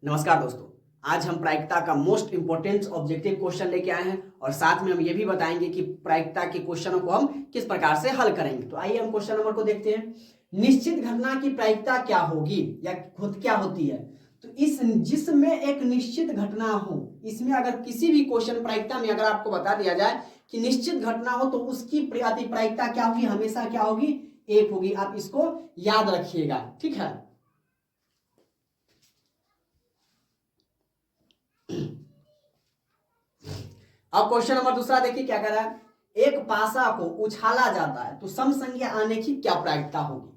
नमस्कार दोस्तों, आज हम प्रायिकता का मोस्ट इंपोर्टेंट ऑब्जेक्टिव क्वेश्चन लेके आए हैं और साथ में हम ये भी बताएंगे कि प्रायिकता के क्वेश्चनों को हम किस प्रकार से हल करेंगे। तो आइए हम क्वेश्चन नंबर को देखते हैं। निश्चित घटना की प्रायिकता क्या होगी या खुद क्या होती है? तो इस जिसमें एक निश्चित घटना हो, इसमें अगर किसी भी क्वेश्चन प्रायिकता में अगर आपको बता दिया जाए कि निश्चित घटना हो तो उसकी प्रायिकता क्या होगी? हमेशा क्या होगी? एक होगी। आप इसको याद रखिएगा, ठीक है। अब क्वेश्चन नंबर दूसरा देखिए क्या कह रहा है। एक पासा को उछाला जाता है तो सम संख्या आने की क्या प्रायिकता होगी?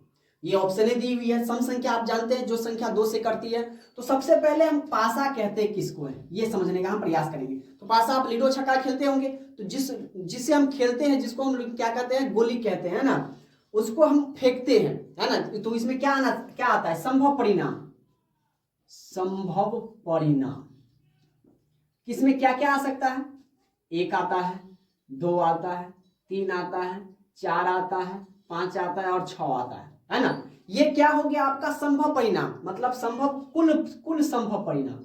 ये ऑप्शनें दी हुई है। सम संख्या आप जानते हैं जो संख्या 2 से करती है। तो सबसे पहले हम पासा कहते हैं किसको है, ये समझने का हम प्रयास करेंगे। तो पासा आप लीडो छक्का खेलते होंगे, तो जिसे हम खेलते हैं, जिसको हम क्या कहते हैं, गोली कहते हैं ना, उसको हम फेंकते हैं, है ना। तो इसमें क्या आता है? संभव परिणाम। संभव परिणाम किसमें क्या क्या आ सकता है? 1 आता है, 2 आता है, 3 आता है, 4 आता है, 5 आता है और 6 आता है ना। ये क्या हो गया? आपका संभव परिणाम, मतलब संभव कुल संभव परिणाम।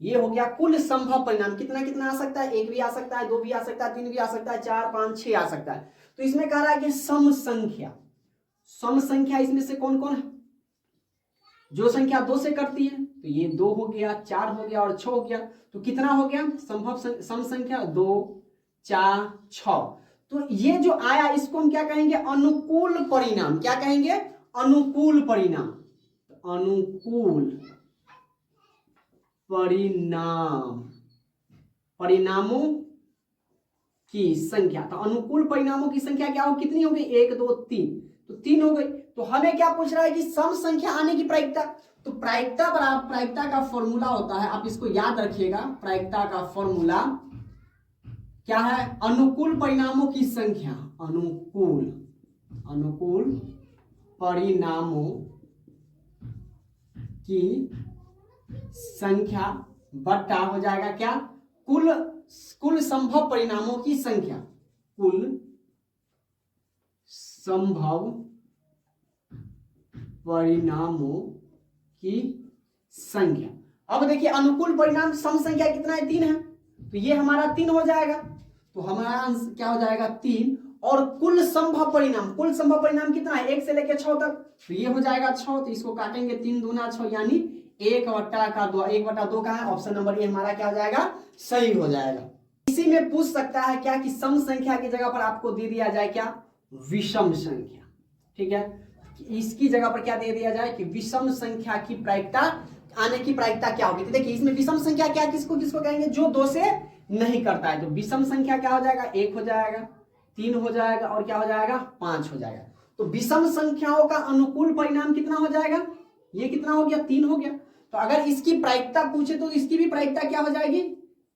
ये हो गया कुल संभव परिणाम। कितना कितना आ सकता है? 1 भी आ सकता है, 2 भी आ सकता है, 3 भी आ सकता है, 4, 5, 6 आ सकता है। तो इसमें कह रहा है कि सम संख्या। सम संख्या इसमें से कौन कौन है? जो संख्या 2 से करती है, तो ये 2 हो गया, 4 हो गया और 6 हो गया। तो कितना हो गया संभव सम संख्या? 2, 4, 6। तो ये जो आया इसको हम क्या कहेंगे? अनुकूल परिणाम। क्या कहेंगे? अनुकूल परिणाम। अनुकूल परिणाम, परिणामों की संख्या। तो अनुकूल परिणामों की संख्या क्या हो? कितनी हो गई? 1, 2, 3। तो 3 हो गई। तो हमें क्या पूछ रहा है कि सम संख्या आने की प्रायिकता। तो प्रायिकता बराबर, प्रायिकता का फॉर्मूला होता है, आप इसको याद रखिएगा। प्रायिकता का फॉर्मूला क्या है? अनुकूल परिणामों की संख्या। अनुकूल परिणामों की संख्या बट्टा हो जाएगा क्या? कुल संभव परिणामों की संख्या। कुल संभव परिणामों की संख्या। अब देखिए अनुकूल परिणाम सम संख्या कितना है? 3 है। तो ये हमारा 3 हो जाएगा। तो हमारा आंसर क्या हो जाएगा? 3। और कुल संभव परिणाम, कुल संभव परिणाम कितना है? 1 से लेकर 6 तक। तो ये हो जाएगा 6। तो इसको काटेंगे, 3 दूना 6, यानी 1/2। 1/2 का है। ऑप्शन नंबर ए हमारा क्या हो जाएगा? सही हो जाएगा। इसी में पूछ सकता है क्या कि सम संख्या की जगह पर आपको दे दिया जाए क्या? विषम संख्या। ठीक है, इसकी जगह पर क्या दे दिया जाए कि विषम संख्या की प्रायिकता आने की प्रायिकता क्या होगी। तो देखिए इसमें विषम संख्या क्या, किसको किसको कहेंगे? जो 2 से नहीं करता है। तो विषम संख्या क्या हो जाएगा? 1 हो जाएगा, 3 हो जाएगा और क्या हो जाएगा? 5 हो जाएगा। तो विषम संख्याओं का अनुकूल परिणाम कितना हो जाएगा? ये कितना हो गया? 3 हो गया। तो अगर इसकी प्रायिकता पूछे तो इसकी भी प्रायिकता क्या हो जाएगी?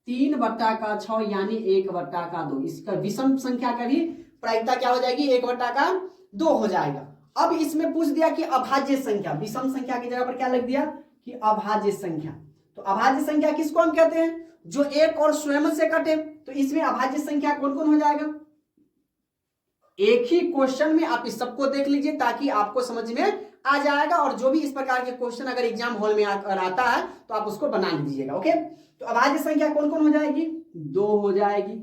3/6 यानी 1/2। इसका विषम संख्या का भी प्रायिकता क्या हो जाएगी? 1/2 हो जाएगा। अब इसमें पूछ दिया कि अभाज्य संख्या। विषम संख्या की जगह पर क्या लिख दिया कि अभाज्य संख्या। तो अभाज्य संख्या किसको हम कहते हैं? जो 1 और स्वयं से कटे। तो इसमें अभाज्य संख्या कौन कौन हो जाएगा? एक ही क्वेश्चन में आप इस सबको देख लीजिए ताकि आपको समझ में आ जाएगा। और जो भी इस प्रकार के क्वेश्चन अगर एग्जाम हॉल में आता है तो आप उसको बना लीजिएगा। ओके, तो अभाज्य संख्या कौन कौन हो जाएगी? 2 हो जाएगी,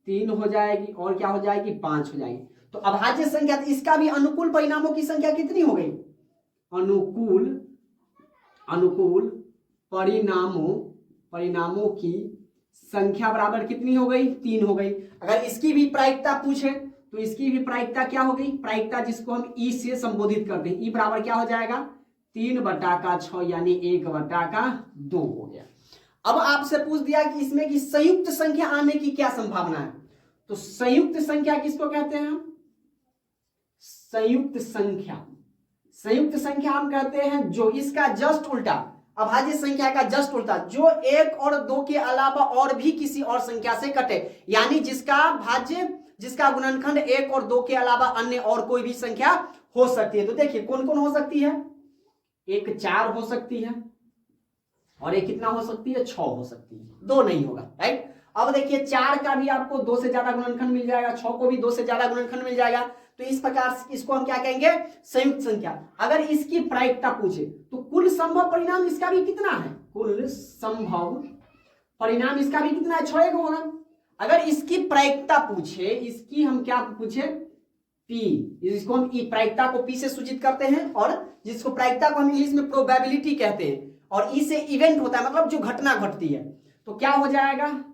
3 हो जाएगी और क्या हो जाएगी? 5 हो जाएगी। तो अभाज्य संख्या, इसका भी अनुकूल परिणामों की संख्या कितनी हो गई? अनुकूल परिणामों की संख्या बराबर कितनी हो गई? 3 हो गई। अगर इसकी भी प्रायिकता पूछे तो इसकी भी प्रायिकता क्या हो गई? प्रायिकता जिसको हम ई से संबोधित करते हैं, ई बराबर क्या हो जाएगा? 3/6 यानी 1/2 हो गया। अब आपसे पूछ दिया कि इसमें की संयुक्त संख्या आने की क्या संभावना है। तो संयुक्त संख्या किसको कहते हैं? संयुक्त संख्या हम कहते हैं जो इसका जस्ट उल्टा, अभाज्य संख्या का जस्ट उल्टा, जो 1 और 2 के अलावा और भी किसी और संख्या से कटे, यानी जिसका गुणनखंड 1 और 2 के अलावा अन्य और कोई भी संख्या हो सकती है। तो देखिए कौन कौन हो सकती है? एक 4 हो सकती है और एक कितना हो सकती है? 6 हो सकती है। 2 नहीं होगा, राइट। अब देखिए 4 का भी आपको 2 से ज्यादा गुणनखंड मिल जाएगा, 6 को भी 2 से ज्यादा गुणनखंड मिल जाएगा। तो इस प्रकार से इसको हम क्या कहेंगे, संयुक्त संख्या। अगर इसकी प्रायिकता पूछे तो कुल संभव परिणाम इसका भी कितना है, कुल संभव परिणाम इसका भी कितना है, 6 होगा। अगर इसकी प्रायिकता पूछे, इसकी हम क्या पूछे, पी, इसको हम प्रायिकता को पी से सूचित करते हैं, और जिसको प्रायिकता को हम इंग्लिश में प्रोबेबिलिटी कहते हैं, और ई से इवेंट होता है, मतलब जो घटना घटती है। तो क्या हो जाएगा,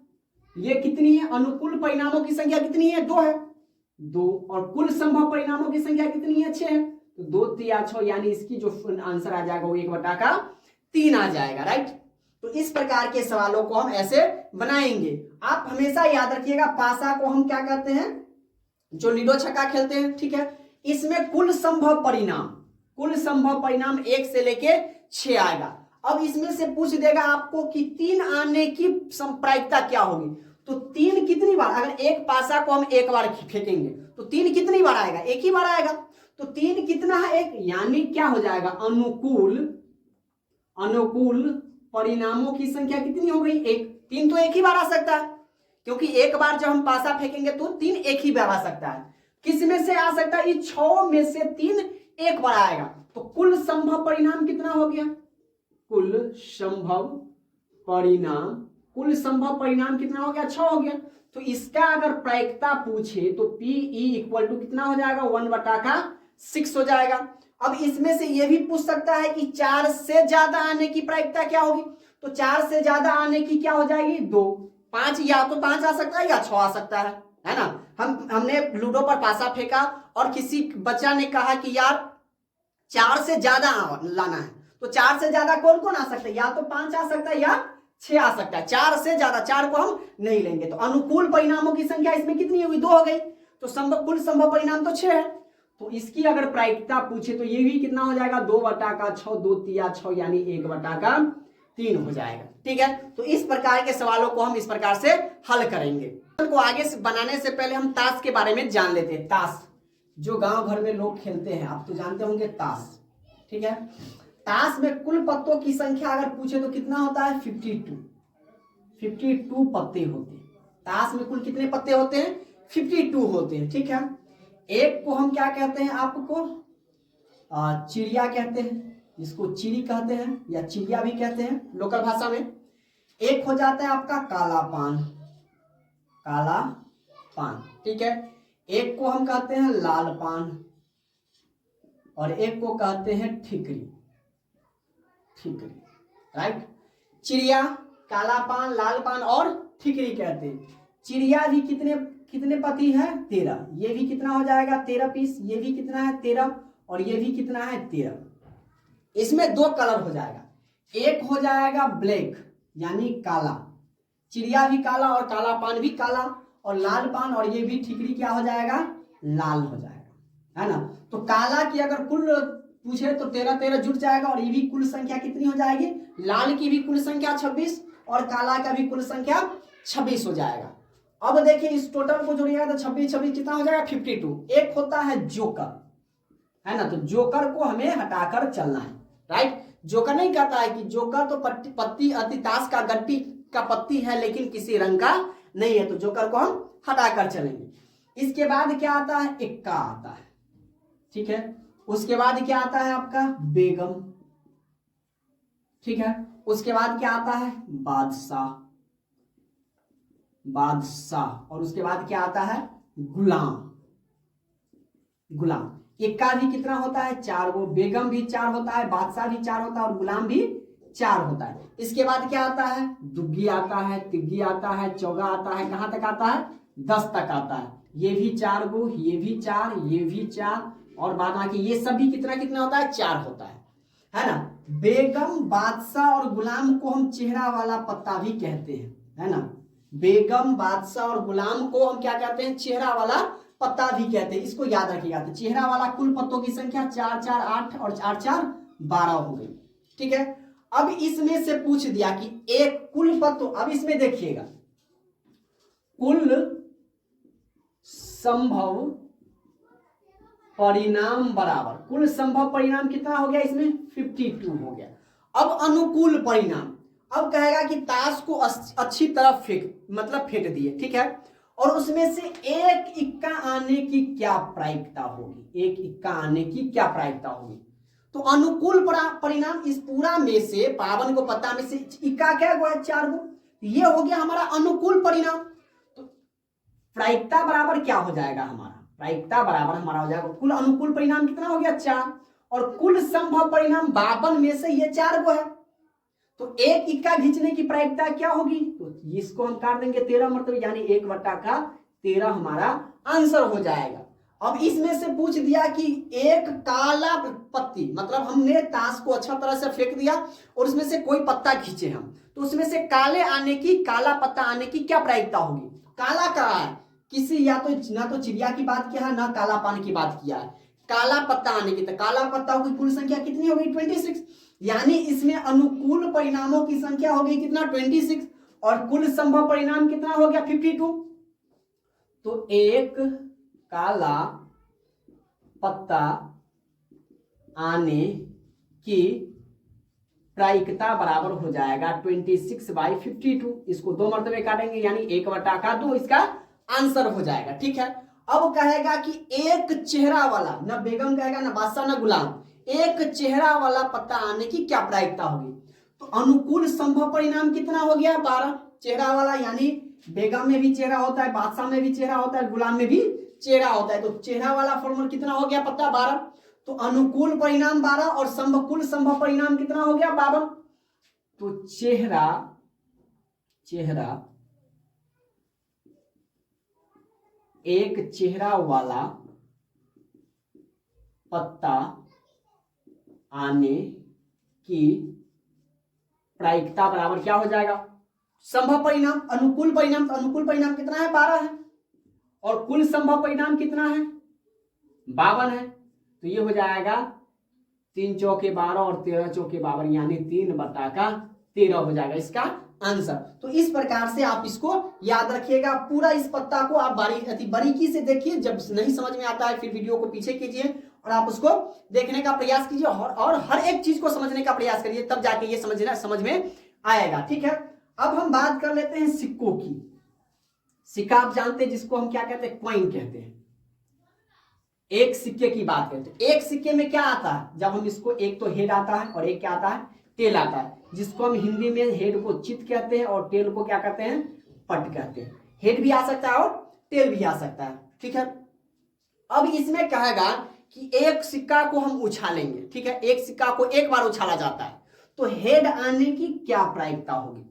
ये कितनी है, अनुकूल परिणामों की संख्या कितनी है, 2 है, 2, और कुल संभव परिणामों की संख्या कितनी है, 6 है। तो 2 3 6, यानी इसकी जो आंसर आ जाएगा वो 1/3 आ जाएगा, राइट। तो इस प्रकार के सवालों को हम ऐसे बनाएंगे। आप हमेशा याद रखिएगा, पासा को हम क्या कहते हैं, जो लीडो छक्का खेलते हैं, ठीक है। इसमें कुल संभव परिणाम 1 से लेके 6 आएगा। अब इसमें से पूछ देगा आपको कि 3 आने की प्रायिकता क्या होगी। तो 3 कितनी बार, अगर एक पासा को हम एक बार फेंकेंगे तो 3 कितनी बार आएगा, एक ही बार आएगा। तो 3 कितना है, 1, यानी क्या हो जाएगा, अनुकूल परिणामों की संख्या कितनी हो गई, 1। 3 तो एक ही बार आ सकता है, क्योंकि एक बार जब हम पासा फेंकेंगे तो 3 एक ही बार आ सकता है। किस में से आ सकता है, 6 में से 3 एक बार आएगा। तो कुल संभव परिणाम कितना हो गया, कुल संभव परिणाम कितना हो गया, 6 हो गया। तो इसका अगर प्रायिकता पूछे तो Pe इक्वल टू कितना हो जाएगा, 1/6 हो जाएगा। अब इसमें से यह भी पूछ सकता है कि 4 से ज्यादा आने की प्रायिकता क्या होगी। तो 4 से ज्यादा आने की क्या हो जाएगी, 2, 5, या तो 5 आ सकता है या 6 आ सकता है ना। हमने लूडो पर पासा फेंका और किसी बच्चा ने कहा कि यार 4 से ज्यादा लाना है, तो 4 से ज्यादा कौन कौन आ सकता है, या तो 5 आ सकता है या 6 आ सकता है। 4 से ज्यादा, 4 को हम नहीं लेंगे। तो अनुकूल परिणामों की संख्या इसमें कितनी होगी, 2 हो गई। तो कुल संभव परिणाम तो 6 है। तो इसकी अगर प्रायिकता पूछे तो ये भी कितना हो जाएगा, 2/6, 2 3 6, यानी 1/3 हो जाएगा, ठीक है। तो इस प्रकार के सवालों को हम इस प्रकार से हल करेंगे। को आगे से बनाने से पहले हम ताश के बारे में जान लेते हैं। ताश जो गांव भर में लोग खेलते हैं, आप तो जानते होंगे ताश, ठीक है। ताश में कुल पत्तों की संख्या अगर पूछे तो कितना होता है, 52 पत्ते होते हैं। ताश में कुल कितने पत्ते होते हैं, 52 होते हैं, ठीक है। एक को हम क्या कहते हैं, आपको चिड़िया कहते हैं, जिसको चिड़ी कहते हैं या चिड़िया भी कहते हैं लोकल भाषा में। एक हो जाता है आपका काला पान, ठीक है। एक को हम कहते हैं लाल पान, और एक को कहते हैं ठिकरी, राइट। चिड़िया, काला पान, लाल पान और ठिकरी कहते हैं। चिड़िया भी कितने पत्ती है, 13। ये भी कितना हो जाएगा, 13 पीस। ये भी कितना है, 13, और ये भी कितना है, 13। इसमें 2 कलर हो जाएगा, एक हो जाएगा ब्लैक यानी काला, चिड़िया भी काला और काला पान भी काला, और लाल पान और ये भी ठिकरी क्या हो जाएगा, लाल हो जाएगा, है ना। तो काला की अगर कुल पूछे तो 13 जुड़ जाएगा, और ये भी कुल संख्या कितनी हो जाएगी, लाल की भी कुल संख्या 26 और काला का भी कुल संख्या 26 हो जाएगा। अब देखिए इस टोटल को जोड़िएगा तो 26 कितना हो जाएगा, 52। एक होता है जोकर, है ना, तो जोकर को हमें हटाकर चलना है, राइट। जोकर नहीं कहता है कि जोकर तो पत्ती ताश का गट्टी का पत्ती है लेकिन किसी रंग का नहीं है, तो जोकर को हम हटाकर चलेंगे। इसके बाद क्या आता है, इक्का आता है, ठीक है। उसके बाद क्या आता है आपका बेगम, ठीक है। उसके बाद क्या आता है बादशाह, और उसके बाद क्या आता है गुलाम। इक्का भी कितना होता है, 4 गो, बेगम भी 4 होता है, बादशाह भी 4 होता है, और गुलाम भी 4 होता है। इसके बाद क्या आता है, दुग्गी आता है, तिग्गी आता है, चौगा आता है, कहां तक आता है, 10 तक आता है। ये भी 4 गो, ये भी 4, ये भी 4, और बाकी ये सभी कितना होता है, 4 होता है ना। बेगम, बादशाह और गुलाम को हम चेहरा वाला पत्ता भी कहते हैं, है ना। बेगम, बादशाह और गुलाम को हम क्या कहते हैं, चेहरा वाला पत्ता भी कहते हैं। इसको याद रखिएगा। तो चेहरा वाला कुल पत्तों की संख्या 4 4 8 और 4 4 12 हो गई, ठीक है। अब इसमें से पूछ दिया कि एक कुल पत्तों, अब इसमें देखिएगा कुल संभव परिणाम बराबर, कुल संभव परिणाम कितना हो गया, इसमें 52 हो गया। अब अनुकूल परिणाम, अब कहेगा कि ताश को अच्छी तरह फेंक दिए, ठीक है। और उसमें से एक इक्का आने की क्या प्रायिकता होगी, एक इक्का आने की क्या प्रायिकता होगी। तो अनुकूल परिणाम इस पूरा में से 52 को पत्ता में से इक्का क्या हुआ है 4 गो, ये हो गया हमारा अनुकूल परिणाम। तो प्रायिकता बराबर क्या हो जाएगा हमारा, प्रायिकता बराबर हमारा हो जाएगा कुल अनुकूल परिणाम कितना हो गया 4 और कुल संभव परिणाम 52 में से ये 4 गो है। तो एक इक्का खींचने की प्रायिकता क्या होगी, तो इसको हम काट देंगे 13 मतलब यानी 1/13 हमारा आंसर हो जाएगा। अब इसमें से पूछ दिया कि एक काला पत्ती, मतलब हमने ताश को अच्छा तरह से फेंक दिया और उसमें से कोई पत्ता खींचे हम, तो उसमें से काले आने की, काला पत्ता आने की क्या प्रायिकता होगी। काला कहा है किसी, या तो ना तो चिड़िया की बात किया है ना काला पान की बात किया है, काला पत्ता आने की, तो काला पत्ता की कुल संख्या कितनी होगी 26, यानी इसमें अनुकूल परिणामों की संख्या होगी कितना 26 और कुल संभव परिणाम कितना हो गया 52। तो एक काला पत्ता आने की प्रायिकता बराबर हो जाएगा 26/52। इसको 2 मरतबे काटेंगे यानी 1/2 इसका आंसर हो जाएगा। ठीक है, अब कहेगा कि एक चेहरा वाला, ना बेगम कहेगा ना बादशाह ना गुलाम, एक चेहरा वाला पत्ता आने की क्या प्रायिकता होगी। तो अनुकूल संभव परिणाम कितना हो गया 12, चेहरा वाला यानी बेगम में भी चेहरा होता है, बादशाह में भी चेहरा होता है, गुलाम में भी चेहरा होता है, तो चेहरा वाला फॉर्मूला कितना हो गया पत्ता 12। तो अनुकूल परिणाम 12 और कुल संभव परिणाम कितना हो गया 52। तो चेहरा एक चेहरा वाला पत्ता आने की प्रायिकता बराबर क्या हो जाएगा, संभव परिणाम अनुकूल परिणाम, तो अनुकूल परिणाम कितना है 12 है और कुल संभव परिणाम कितना है 52 है। तो ये हो जाएगा 3 चौके 12 और 13 चौके 52 यानी 3/13 हो जाएगा इसका आंसर। तो इस प्रकार से आप इसको याद रखिएगा। पूरा इस पत्ता को आप बारीकी से देखिए, जब नहीं समझ में आता है फिर वीडियो को पीछे कीजिए और आप उसको देखने का प्रयास कीजिए और हर एक चीज को समझने का प्रयास करिए, तब जाके ये समझ में आएगा। ठीक है, अब हम बात कर लेते हैं सिक्कों की। सिक्का आप जानते हैं जिसको हम क्या कहते हैं, कॉइन कहते हैं। एक सिक्के की बात करते हैं, एक सिक्के में क्या आता है, जब हम इसको, एक तो हेड आता है और एक क्या आता है टेल आता है, जिसको हम हिंदी में हेड को चित कहते हैं और टेल को क्या कहते हैं पट कहते हैं। हेड भी आ सकता है और टेल भी आ सकता है। ठीक है, अब इसमें कहेगा कि एक सिक्का को हम उछालेंगे। ठीक है, एक सिक्का को एक बार उछाला जाता है तो हेड आने की क्या प्रायिकता होगी।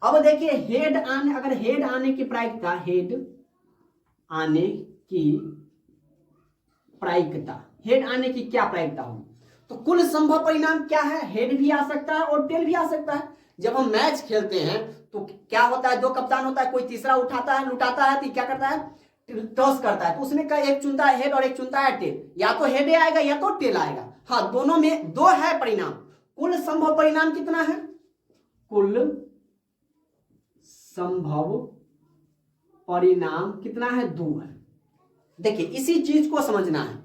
अब देखिए अगर हेड आने की प्रायिकता, हेड आने की क्या प्रायिकता होगी, तो कुल संभव परिणाम क्या है, हेड भी आ सकता है और टेल भी आ सकता है। जब हम मैच खेलते हैं तो क्या होता है, 2 कप्तान होता है, कोई तीसरा उठाता है, लुटाता है, तो क्या करता है टॉस करता है, तो उसमें का एक चुनता है हेड और एक चुनता है टेल, या तो हेड आएगा या तो टेल आएगा। हाँ, दोनों में 2 है परिणाम। कुल संभव परिणाम कितना है, कुल संभव परिणाम कितना है 2 है। देखिए इसी चीज को समझना है,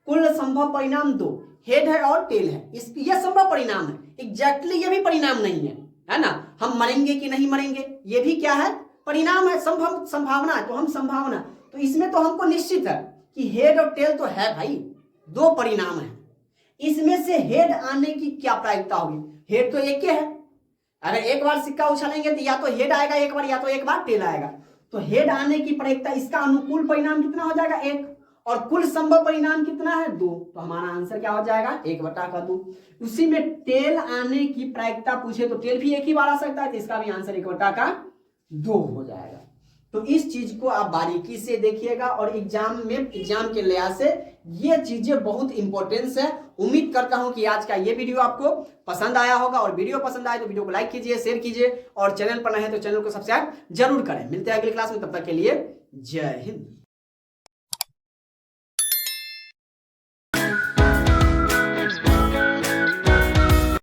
कुल संभव परिणाम 2, हेड है और टेल है, यह संभव परिणाम है। एग्जैक्टली ये भी परिणाम नहीं है ना, हम मरेंगे कि नहीं मरेंगे ये भी क्या है परिणाम है, संभावना है, तो हम संभावना, तो इसमें तो हमको निश्चित है कि हेड और टेल तो है भाई, 2 परिणाम है। इसमें से हेड आने की क्या प्रायिकता होगी, हेड तो एक ही है, अगर एक बार सिक्का उछालेंगे तो या तो हेड आएगा एक बार या तो एक बार टेल आएगा, तो हेड आने की प्रायिकता, इसका अनुकूल परिणाम कितना हो जाएगा 1 और कुल संभव परिणाम कितना है 2, तो हमारा आंसर क्या हो जाएगा 1/2। उसी में टेल आने की प्रायिकता पूछे तो टेल भी एक ही बार आ सकता है, तो इसका भी आंसर 1/2 हो जाएगा। तो इस चीज को आप बारीकी से देखिएगा और एग्जाम के लिहाज से ये चीजें बहुत इंपॉर्टेंस है। उम्मीद करता हूं कि आज का ये वीडियो आपको पसंद आया होगा, और वीडियो पसंद आए तो वीडियो को लाइक कीजिए, शेयर कीजिए, और चैनल पर नए हैं तो चैनल को सब्सक्राइब जरूर करें। मिलते हैं अगली क्लास में, तब तक के लिए जय हिंद।